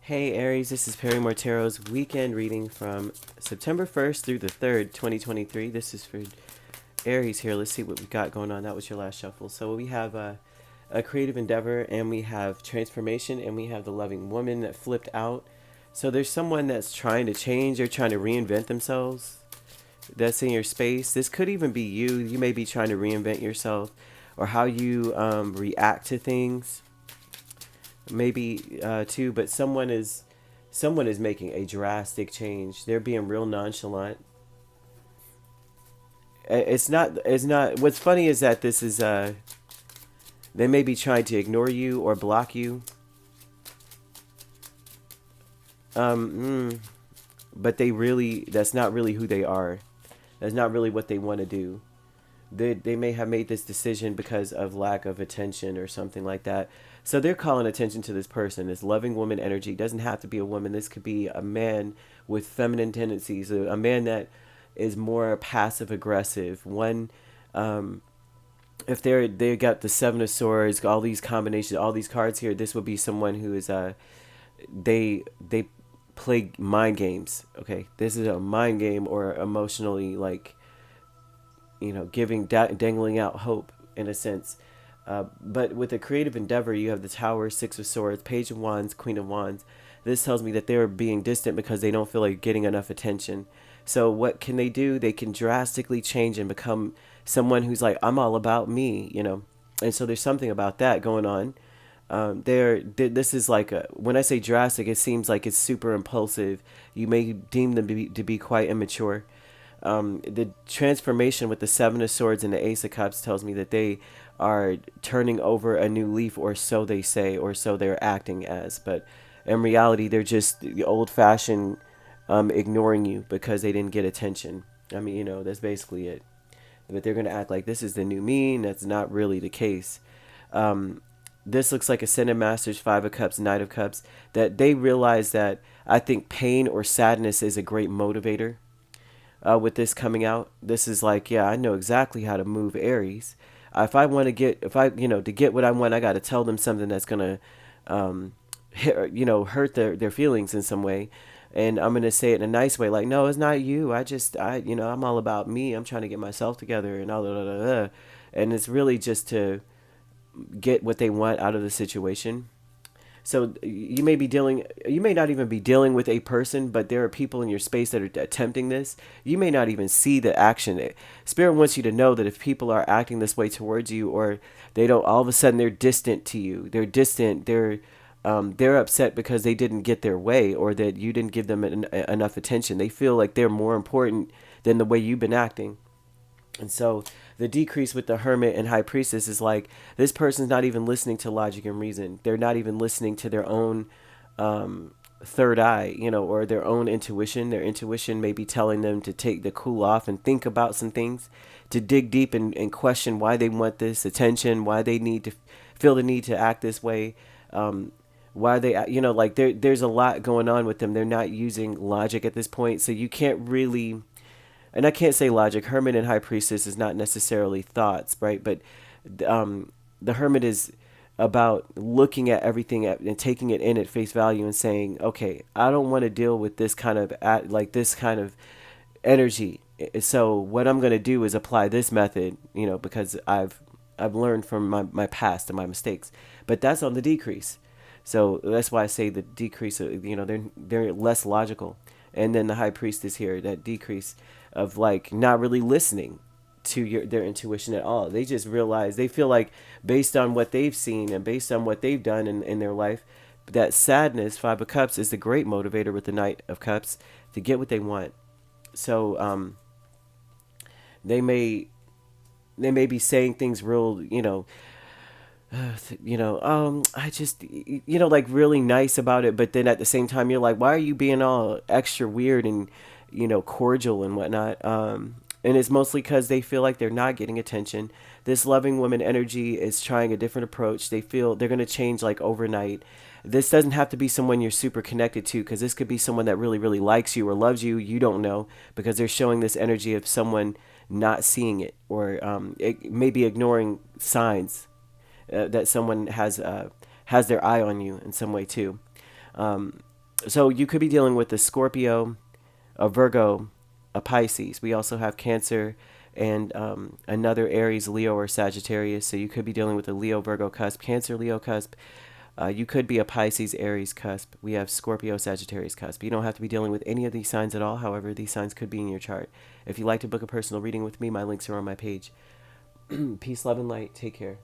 Hey Aries, this is Perrymore Tarot's weekend reading from September 1st through the 3rd, 2023. This is for Aries here. Let's see what we got going on. That was your last shuffle. So we have a creative endeavor, and we have transformation, and we have the loving woman that flipped out. So there's someone that's trying to change or trying to reinvent themselves that's in your space. This could even be you. You may be trying to reinvent yourself or how you react to things maybe too, but someone is making a drastic change. They're being real nonchalant. It's not what's funny is that this is they may be trying to ignore you or block you. But that's not really who they are. That's not really what they want to do. They may have made this decision because of lack of attention or something like that. So they're calling attention to this person, this loving woman energy. It doesn't have to be a woman. This could be a man with feminine tendencies, a man that is more passive aggressive. One, if they got the Seven of Swords, all these combinations, all these cards here, this would be someone who is they play mind games. Okay, this is a mind game or emotionally like dangling out hope in a sense. But with a creative endeavor, you have the Tower, Six of Swords, Page of Wands, Queen of Wands. This tells me that they're being distant because they don't feel like getting enough attention. So what can they do? They can drastically change and become someone who's like, I'm all about me. And so there's something about that going on. This is like when I say drastic, it seems like it's super impulsive. You may deem them to be quite immature. The transformation with the Seven of Swords and the Ace of Cups tells me that they are turning over a new leaf, or so they say, or so they're acting as. But in reality, they're just the old-fashioned ignoring you because they didn't get attention. I mean, that's basically it. But they're going to act like this is the new me, and that's not really the case. This looks like Ascended Masters, Five of Cups, Knight of Cups, that they realize that I think pain or sadness is a great motivator. With this coming out, this is like, yeah, I know exactly how to move Aries. If I want to get, if I, to get what I want, I got to tell them something that's gonna, hurt their feelings in some way, and I'm gonna say it in a nice way, like, no, it's not you. I'm all about me. I'm trying to get myself together, and all that, and it's really just to get what they want out of the situation. So you may not even be dealing with a person, but there are people in your space that are attempting this. You may not even see the action. Spirit wants you to know that if people are acting this way towards you, or they don't, all of a sudden they're distant to you. They're distant. They're upset because they didn't get their way, or that you didn't give them enough attention. They feel like they're more important than the way you've been acting. And so the decrease with the Hermit and High Priestess is like, this person's not even listening to logic and reason. They're not even listening to their own third eye, or their own intuition. Their intuition may be telling them to take the cool off and think about some things, to dig deep and question why they want this attention, why they need to feel the need to act this way. Why they, like there's a lot going on with them. They're not using logic at this point. So you can't really, and I can't say logic. Hermit and High Priestess is not necessarily thoughts, right? But the Hermit is about looking at everything and taking it in at face value and saying, okay, I don't want to deal with this kind of this kind of energy. So what I'm going to do is apply this method, because I've learned from my past and my mistakes. But that's on the decrease. So that's why I say the decrease. They're less logical. And then the High Priestess here, that decrease of like not really listening to their intuition at all. They just realize, they feel like, based on what they've seen and based on what they've done in their life, that sadness, Five of Cups, is the great motivator with the Knight of Cups to get what they want. So they may be saying things real, I just, like really nice about it, but then at the same time, you're like, why are you being all extra weird and, cordial and whatnot? And it's mostly because they feel like they're not getting attention. This loving woman energy is trying a different approach. They feel they're going to change like overnight. This doesn't have to be someone you're super connected to, because this could be someone that really, really likes you or loves you. You don't know, because they're showing this energy of someone not seeing it, or it may be ignoring signs that someone has their eye on you in some way too. So you could be dealing with a Scorpio, a Virgo, a Pisces. We also have Cancer and another Aries, Leo, or Sagittarius. So you could be dealing with a Leo, Virgo cusp, Cancer, Leo cusp. You could be a Pisces, Aries cusp. We have Scorpio, Sagittarius cusp. You don't have to be dealing with any of these signs at all. However, these signs could be in your chart. If you'd like to book a personal reading with me, my links are on my page. Peace, love, and light. Take care.